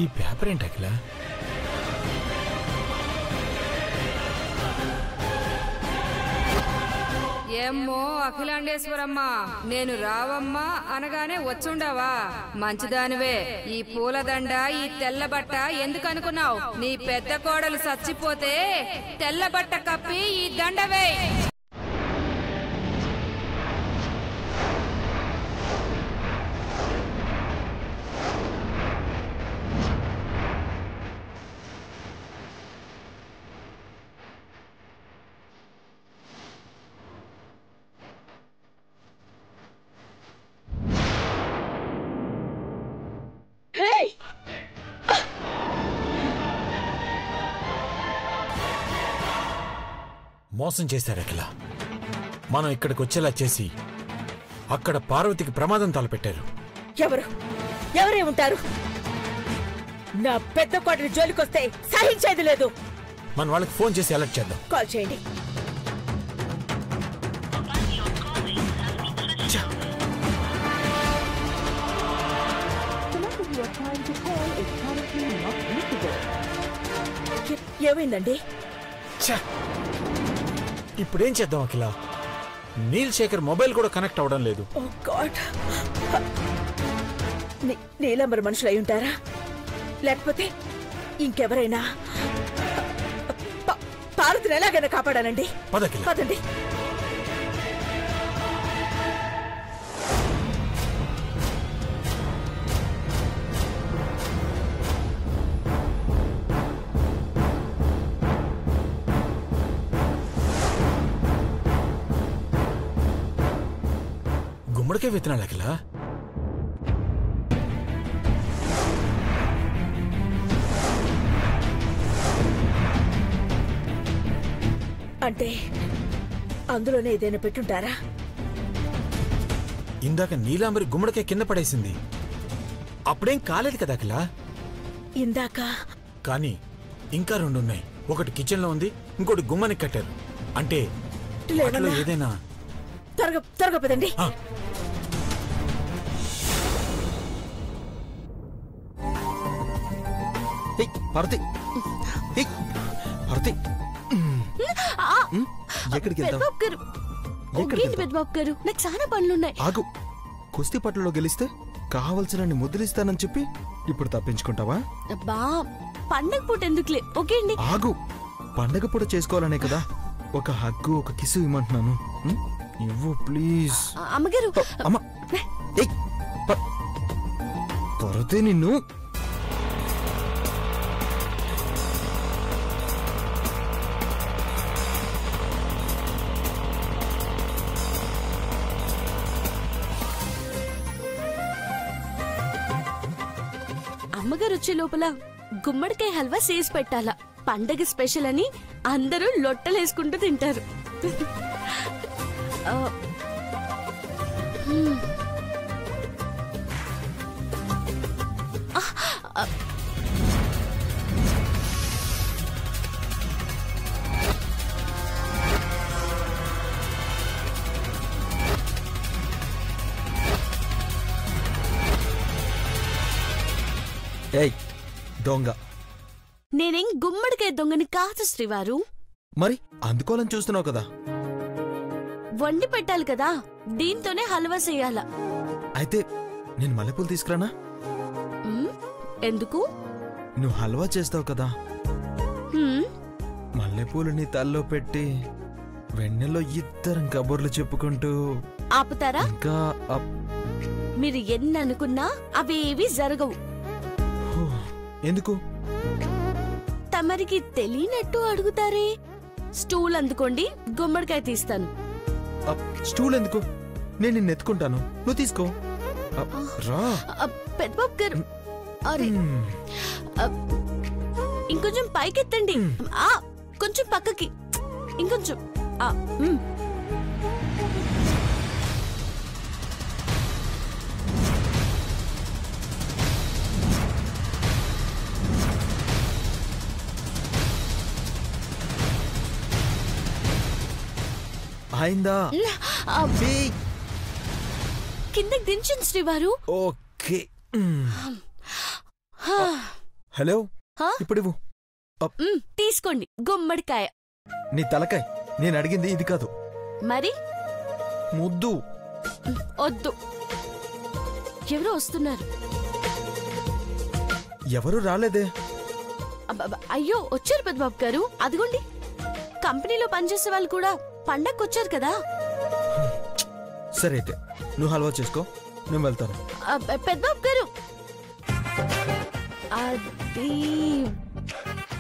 ఈ పేపర్ ఏంటి అఖిల? ఏమ్మో అఖిలాండేశ్వరమ్మ, నేను రావమ్మా అనగానే వచ్చుండవా? మంచిదానివే. ఈ పూలదండ, ఈ తెల్ల బట్ట ఎందుకు అనుకున్నావు? నీ పెద్ద కోడలు చచ్చిపోతే తెల్ల బట్ట కప్పి ఈ దండవే. మోసం చేశారు అఖిల. మనం ఇక్కడికి వచ్చేలా చేసి అక్కడ పార్వతికి ప్రమాదం తలపెట్టారు. ఎవరే ఉంటారు? నా పెద్ద కోటని జోలికొస్తే సహించేది లేదు. మన వాళ్ళకి ఫోన్ చేసి అలర్ట్ చేద్దాం. కాల్ చేయండి. ఏమైందండి? ఇప్పుడేం చేద్దాం అఖిల? నీల్ శేఖర్ మొబైల్ కూడా కనెక్ట్ అవడం లేదు. ఓ గాడ్, నీలంబర్ మనుషులు అయి ఉంటారా? లేకపోతే ఇంకెవరైనా? పార్వతిని ఎలాగైనా కాపాడానండి. పదండి. గుమ్మడికాయ విత్తనాలు అఖిల. అంటే అందులోనే ఏదైనా పెట్టుంటారా? ఇందాక నీలాంబరి గుమ్మడికాయ కింద పడేసింది. అప్పుడేం కాలేదు కదా అఖిల? ఇందాక కానీ ఇంకా రెండున్నాయి. ఒకటి కిచెన్ లో ఉంది, ఇంకోటి గుమ్మనికి కట్టారు. అంటే ఏదైనా. త్వరగా పదండి. ఎక్కడికి నాకు చాలా పనులున్నాయి. ఆగు. కుస్తీ పట్టులో గెలిస్తే కావలసిన ముద్దులిస్తానని చెప్పి ఇప్పుడు తప్పించుకుంటావా? అబ్బా, పండగ పూట ఎందుకులే. ఓకే అండి. ఆగు. పండగ పూట చేసుకోవాలనే కదా ఒక హగ్గు, ఒక కిసు ఇమ్మంటున్నాను. ఇవ్వు ప్లీజ్. అమ్మగారు. అమ్మ పొరతే నిన్ను. అమ్మగారు వచ్చే లోపల గుమ్మడికాయ హల్వా చేసి పెట్టాలా. పండగ స్పెషల్ అని అందరూ లొట్టలేసుకుంటూ తింటారు. ఏయ్ దొంగ. నేనేం గుమ్మడికాయ దొంగని కాదు శ్రీవారు. మరి అందుకోవాలని చూస్తున్నావు కదా. వండి పెట్టాలి కదా, దీంతోనే హల్వా చెయ్యాలా. అయితే నేను మల్లెపూలు తీసుకురానా? ఎందుకు? నువ్వు హల్వా చేస్తావు కదా, మల్లెపూలు నీ తల్లో పెట్టి వెన్నెలో ఇద్దరం కబుర్లు చెప్పుకుంటూ ఆపుతారా? ఇంకా మీరు ఎన్ని అనుకున్నా అవేవి జరగవు. ఎందుకు? తమరికి తెలియనట్టు అడుగుతారే. స్టూల్ అందుకోండి, గుమ్మడికాయ తీస్తాను. స్టూల్ ఎందుకు? నేను నిన్ను ఎత్తుకుంటాను, నువ్వు తీసుకో. రా పెద్దబాబు గారు. అరే, ఇంకొంచెం పైకెత్తండి. కొంచెం పక్కకి, ఇంకొంచెం. అయిందా? కిందకి దించండి శ్రీవారు. ఓకే. హలో హా? ఇప్పుడు ఇవ్వు. తీసుకోండి గుమ్మడికాయ. నీ తలకాయ, నేను అడిగింది ఇది కాదు. మరి ముద్దు. వద్దు. ఎవరో వస్తున్నారు. ఎవరు రాలేదే. అయ్యో వచ్చారు పెద్దబాబు గారు. అదిగోండి, కంపెనీలో పనిచేసే వాళ్ళు కూడా పండగకు వచ్చారు కదా. సరే అయితే నువ్వు హల్వా చేసుకో, నేను వెళ్తాను. పెద్దబాబు గారు, అది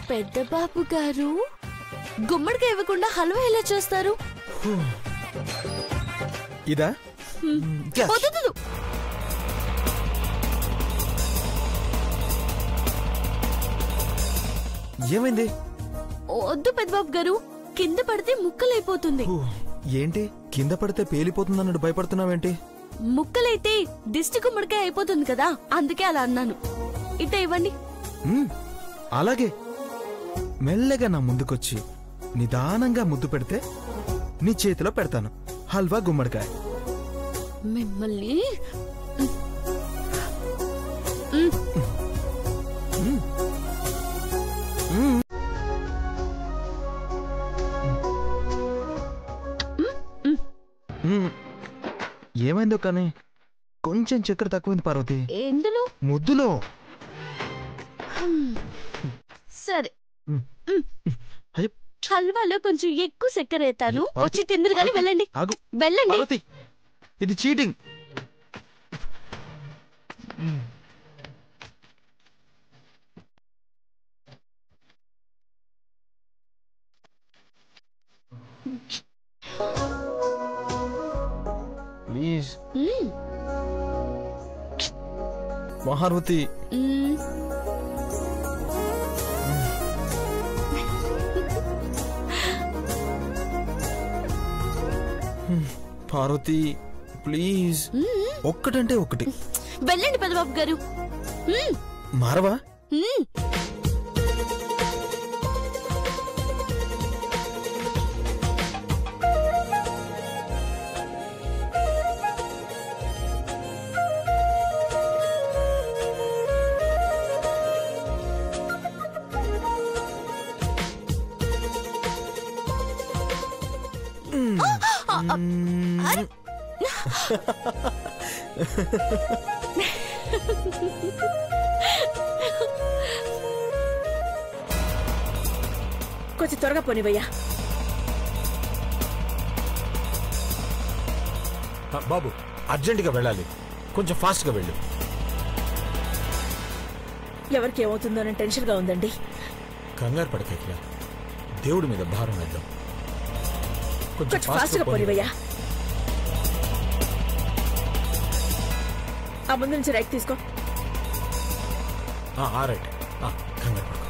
పెద్దబాబు గారు గుమ్మడికాయ ఇవ్వకుండా హల్వా ఎలా చేస్తారు? ఇదా? వద్దు. ఏమైంది? వద్దు పెద్దబాబు గారు, కింద పడితే ముక్కలైపోతుంది. ఏంటి కింద పడితే పేలిపోతుందన్నట్టు భయపడుతున్నావేంటి? ముక్కలైతే దిష్టి గుమ్మడికాయ అయిపోతుంది కదా, అందుకే అలా అన్నాను. ఇట ఇవ్వండి. అలాగే మెల్లగా నా ముందుకొచ్చి నిదానంగా ముద్దు పెడితే నీ చేతిలో పెడతాను హల్వా గుమ్మడికాయ. మిమ్మల్ని ఏమైందో కానీ కొంచెం చక్కెర తక్కువైంది పార్వతి. ఎందులో? ముద్దులో. సరే, హల్వాలో కొంచెం ఎక్కువ చక్కెర వేస్తాను. వచ్చి తిందరు కానీ వెళ్ళండి. వెళ్ళండి. పార్వతి, ఇది cheating. Please Parvati. Parvati please, ఒక్కటంటే ఒకటి. వెళ్ళండి పెద్దబాబు గారు. మారవా? కొంచెం త్వరగా పోనివయ్యా. బాబు అర్జెంటుగా వెళ్ళాలి, కొంచెం ఫాస్ట్గా వెళ్ళు. ఎవరికి ఏమవుతుందోనని టెన్షన్గా ఉందండి. కంగారు పడకట్లా, దేవుడి మీద భారం వేద్దాం. కొంచెం ఫాస్ట్గా పోనివయ్యా. ఆ ముందు నుంచి రైట్ తీసుకో. రైట్. కంగారు పడకు.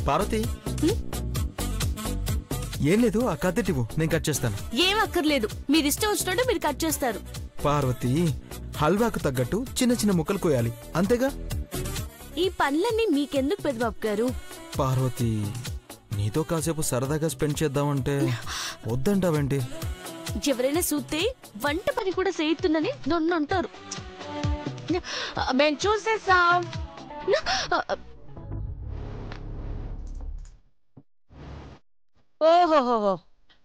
పార్వతి, ఏం లేదు, ఆ కత్తిటివ్వు, నేను కట్ చేస్తాను. ఏం అక్కర్లేదు, మీరు ఇష్టం వచ్చినట్టు మీరు కట్ చేస్తారు. పార్వతి, హల్వాకు తగ్గట్టు చిన్న చిన్న ముక్కలు కోయాలి, అంతేగా? ఈ పనులన్నీ మీకెందుకు పెద్దబాబు గారు? పార్వతి, నీతో కాసేపు సరదాగా స్పెండ్ చేద్దామంటే వద్దంటావేంటి? ఎవరైనా చూస్తే వంట పని కూడా చేయిస్తుందని నన్నంటారు. మేము చూసేసాం. ఓహోహో,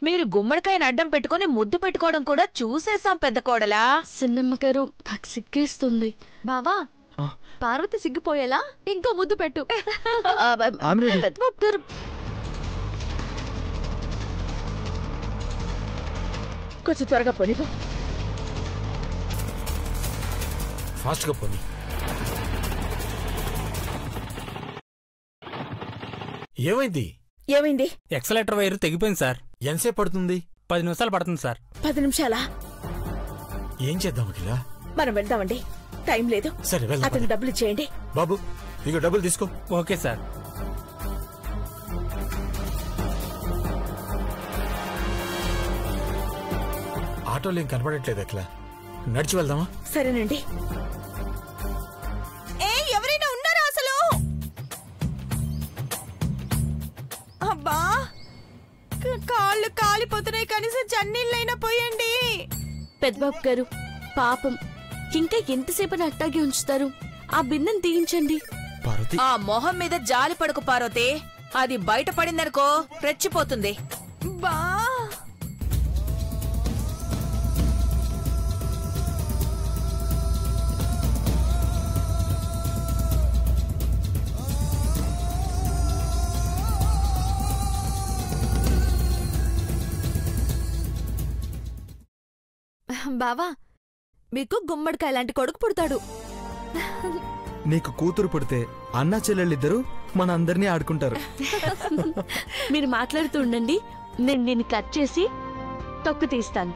మీరు గుమ్మడికాయని అడ్డం పెట్టుకుని ముద్దు పెట్టుకోవడం కూడా చూసేసాం పెద్ద కోడలా. సిన్నమ్మ గారు, నాకు సిగ్గేస్తుంది. బావా, పార్వతి సిగ్గిపోయేలా ఇంకో ముద్దు పెట్టు. పెద్దబాబు గారు, కొంచెం త్వరగా పోనిపో. ఫాస్ట్గా పోనీ. ఏమైంది? ఏమైంది? ఎక్సలేటర్ వైర్ తెగిపోయింది సార్. ఎంతసేపు పడుతుంది? 10 నిమిషాలు పడుతుంది సార్. 10 నిమిషాలా? ఏం చేద్దాం అఖిల? మనం వెళ్దామండి, టైం లేదు. సరే వెళ్దాం. అతను డబ్బులు ఇచ్చేయండి. బాబు, ఇక డబ్బులు తీసుకో. Okay sir. ఆటోలు ఏం కనపడట్లేదు అఖిల, నడిచి వెళ్దామా? సరేనండి. ఎవరైనా ఉన్నారా అసలు? అబ్బా, కాళ్ళు కాలిపోతున్నాయి, కనీసం చన్నీళ్ళైనా పోయండి. పెద్దబాబు గారు, పాపం ఇంకా ఎంతసేపని అట్టాగే ఉంచుతారు? ఆ బిందెను తీయించండి. పార్వతి ఆ మొహం మీద జాలి పడుకు పార్వతి. అది బయట పడిందనుకో రెచ్చిపోతుంది. బా బావా, మీకు గుమ్మడికాయ లాంటి కొడుకు పుడతాడు. నీకు కూతురు పుడితే అన్నా చెల్లెళ్ళిద్దరూ మన అందరినీ ఆడుకుంటారు. మీరు మాట్లాడుతూ ఉండండి, నేను దీన్ని కట్ చేసి తొక్కు తీస్తాను.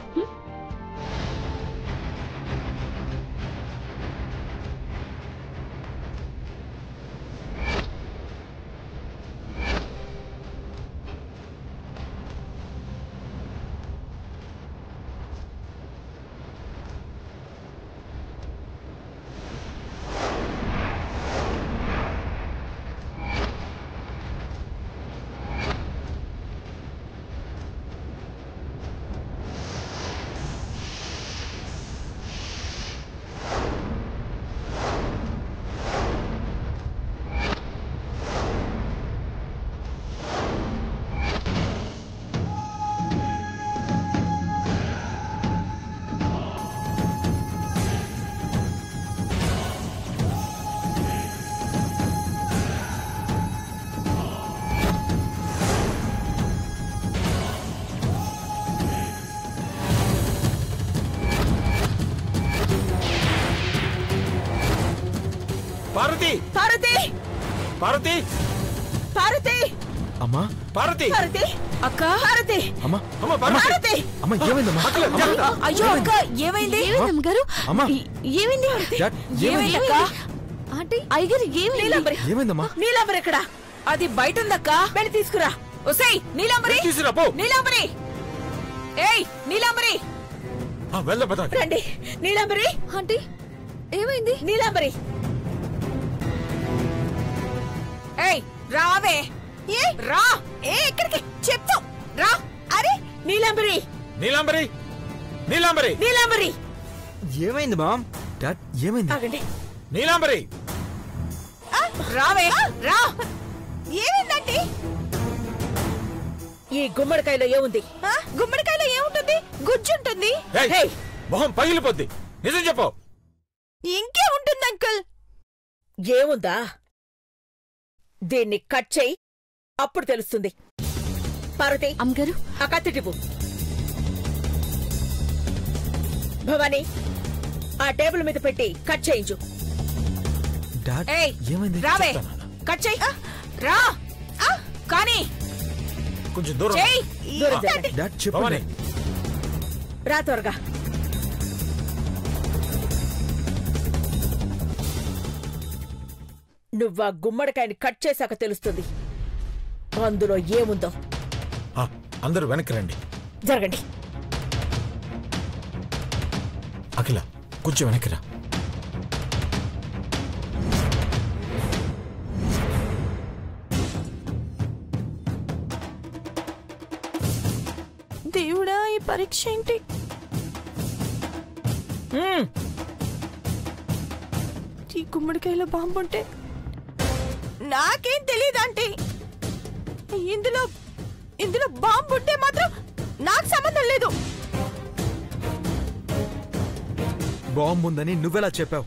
పార్వతి పార్వతి పార్వతి పార్వతి అమ్మా పార్వతి పార్వతి అక్క, పార్వతి అమ్మా అమ్మ పార్వతి పార్వతి అమ్మా ఏమైందమ్మా? అయ్యో అక్క, ఏమైంది? ఏమైంది అమ్మగారు? అమ్మా ఏమైంది? డాడ్, ఏమైంది అక్క? ఆంటీ, అయ్యగారు ఏమైంది? నీలాంబరి ఏమైందమ్మా? నీలాంబరి ఎక్కడా? అది బయట ఉందక్క. వెళ్ళి తీసుకురా. ఒసేయ్ నీలాంబరి, తీసుకురా పో. నీలాంబరి, ఏయ్ నీలాంబరి, వెళ్దాం పద. రండి. నీలాంబరి ఆంటీ, ఏమైంది? నీలాంబరి ఏయ్ రావే. ఏ రా, ఏ ఎక్కడికి చెప్తా రా. అరే నీలాంబరి నీలాంబరి నీలాంబరి నీలాంబరి ఏమైంది మామ్? డాడ్ ఏమైంది? ఆగండి. నీలాంబరి రావే రా. ఏమైందండి? ఈ గుమ్మడికాయలో ఏముంది? గుమ్మడికాయలో ఏముంటుంది? గుజ్జుంటుంది. ఏయ్, హేయ్, మొహం పగిలిపోద్ది. నిజం చెప్పు. ఇంకే ఉంటుంది అంకుల్. ఏముందా? దీన్ని కట్ చేయి, అప్పుడు తెలుస్తుంది. పార్వతి అమ్మగారు ఆ కత్తిటిపు. భవానీ ఆ టేబుల్ మీద పెట్టి కట్ చేయించు. డాడ్ ఏయ్ ఏమైంది? రావే, కట్ చెయ్. రా కానీ కొంచెం దూరం చెయ్. దూరం జరగండి. డాడ్ భవాని చెప్పండి. రా త్వరగా. నువ్వా గుమ్మడికాయని కట్ చేశాక తెలుస్తుంది అందులో ఏముందో. అందరూ వెనక్కి రండి. జరగండి. అఖిల కొంచెం వెనక్కి రా. దేవుడా, ఈ పరీక్ష ఏంటి? ఈ గుమ్మడికాయలో బాంబు ఉంటే నాకేం తెలియదు ఆంటీ. ఇందులో బాంబు ఉంటే మాత్రం నాకు సంబంధం లేదు. బాంబు ఉందని నువ్వెలా చెప్పావు?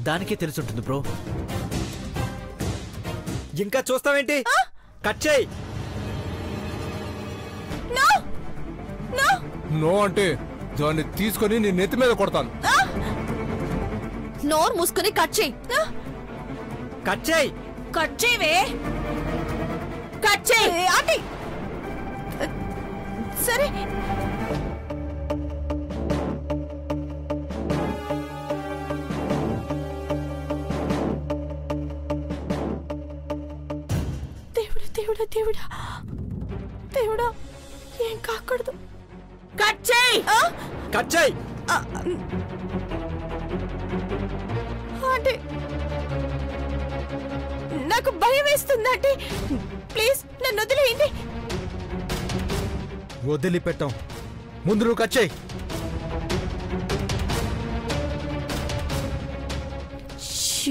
దానికే తెలుసుంటుంది బ్రో. ఇంకా చూస్తావేంటి? కట్ చేయి. నో అంటే దాన్ని తీసుకొని నీ నెత్తి మీద కొడతాను. నోరు మూసుకుని కట్ చేయి. కట్ చేయి. కట్ చేయవే. కట్ చేయి. ఆంటీ సరే. దేవుడా దేవుడా దేవుడా దేవుడా, ఏం కాకూడదు. కట్ చేయి. కట్ చేయి. అంటే నాకు భయం వేస్తుందంటే ప్లీజ్ నన్ను వదిలేయండి. వదిలిపెట్టాం. ముందు నువ్వు కట్ చేయి.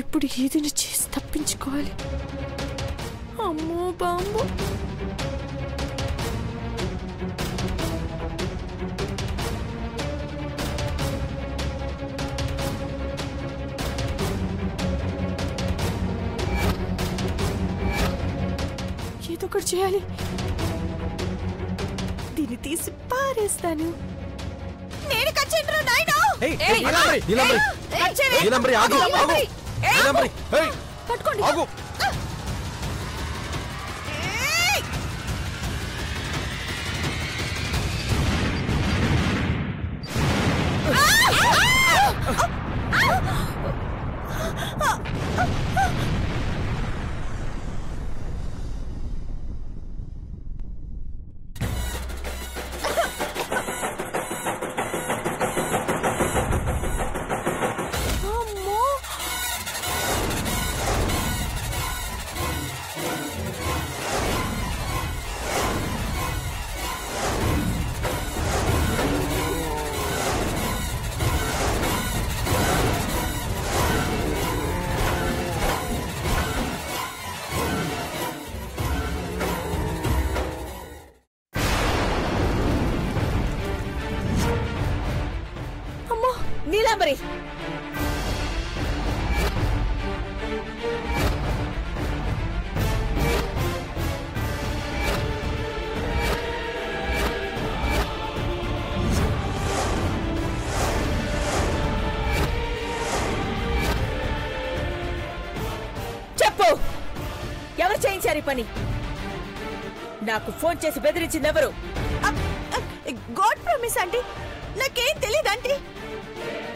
ఇప్పుడు ఏదైనా చేసి తప్పించుకోవాలి. అమ్మో బాంబు. ఏదో ఒకటి చేయాలి. దీన్ని తీసి పారేస్తాను. నేను కచ్చేంద్ర నాయనా. పట్టుకోండి. నీలాంబరి, చెప్పు, ఎవరు చేయించారు ఈ పని? నాకు ఫోన్ చేసి బెదిరించింది ఎవరు? గాడ్ ప్రామిస్ ఆంటీ, నాకేం తెలియదు ఆంటీ.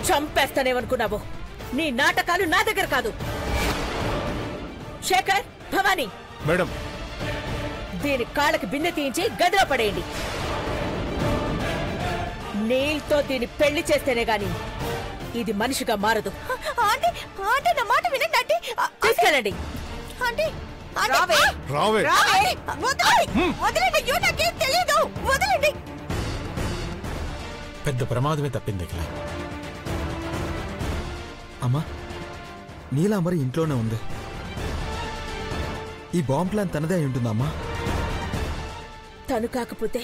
చంపేస్తానేమనుకున్నావు? నీ నాటకాలు నా దగ్గర కాదు. శేఖర్, భవానీ, మేడం, దీని కాళ్ళకి బిందె తీయించి గదిలో పడేయండి. నీల్తో దీన్ని పెళ్లి చేస్తేనే గాని ఇది మనిషిగా మారదు. ఆంటీ ఆంటీ నా మాట వినండి ఆంటీ. తీసుకెళ్ళండి. ఆంటీ రావే. రావే. వదలండి, నాకేం తెలియదు, వదలండి. పెద్ద ప్రమాదమే తప్పింది అఖిల. అమ్మా, నీలాంబరి ఇంట్లోనే ఉంది. ఈ బాంబ్ ప్లాన్ తనదే అయి ఉంటుందమ్మా. తను కాకపోతే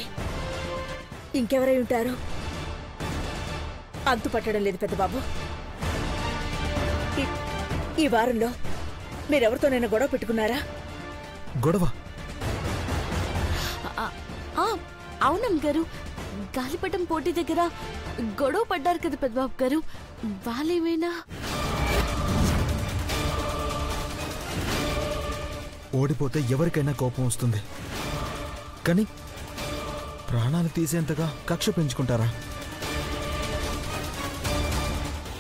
ఇంకెవరై ఉంటారు? అంతు పట్టడం లేదు పెద్ద బాబు. ఈ వారంలో మీరెవరితోనైనా గొడవ పెట్టుకున్నారా? గొడవ? అవునమ్మ గారు, గాలిపటం పోటీ దగ్గర గొడవ పడ్డారు కదా పెద్దబాబు గారు, వాళ్ళేమైనా? ఓడిపోతే ఎవరికైనా కోపం వస్తుంది, కానీ ప్రాణాలు తీసేంతగా కక్ష పెంచుకుంటారా?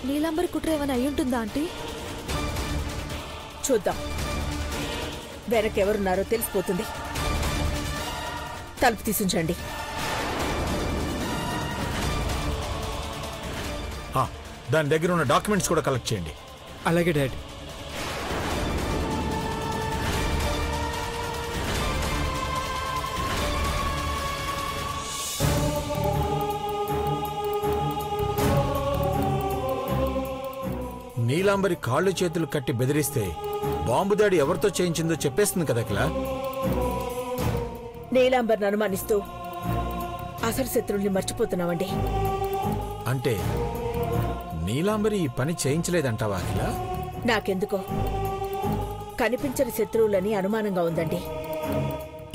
నీలాంబరి కుట్ర ఏమైనా అయి ఉంటుందా ఆంటీ? చూద్దాం, వెనకెవరున్నారో తెలిసిపోతుంది. తలుపు తీసుంచండి. దాని దగ్గర ఉన్న డాక్యుమెంట్స్ కూడా కలెక్ట్ చేయండి. అలాగే డాడీ. నీలాంబరి కాళ్ళు చేతులు కట్టి బెదిరిస్తే బాంబు దాడి ఎవరితో చేయించిందో చెప్పేస్తుంది కదా అఖిల. నీలాంబర్ని అనుమానిస్తూ అసలు శత్రువుల్ని మర్చిపోతున్నామండి. అంటే నీలాంబరి ఈ పని చేయించలేదంటావా అఖిల? నాకెందుకో కనిపించని శత్రువులని అనుమానంగా ఉందండి.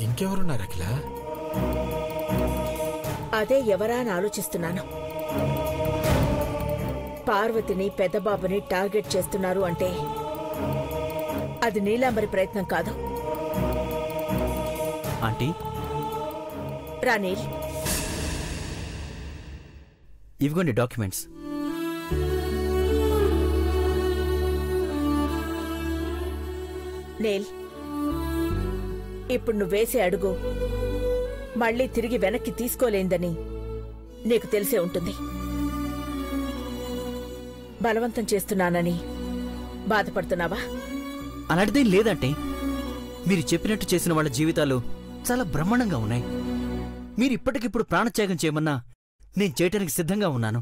ఇంకెవరున్నారు అఖిల? అదే ఎవరా అని ఆలోచిస్తున్నాను. పార్వతిని, పెద్దబాబుని టార్గెట్ చేస్తున్నారు అంటే అది నీలాంబరి ప్రయత్నం కాదు. ఆంటీ, రానీల్, ఇవిగోండి డాక్యుమెంట్స్. నీల్, ఇప్పుడు నువ్వేసే అడుగు మళ్ళీ తిరిగి వెనక్కి తీసుకోలేందని నీకు తెలిసే ఉంటుంది. బలవంతం చేస్తున్నానని బాధపడుతున్నావా? అలాంటిదేం లేదంటే మీరు చెప్పినట్టు చేసిన వాళ్ళ జీవితాలు చాలా బ్రహ్మాండంగా ఉన్నాయి. మీరు ఇప్పటికిప్పుడు ప్రాణత్యాగం చేయమన్నా నేను చేయటానికి సిద్ధంగా ఉన్నాను.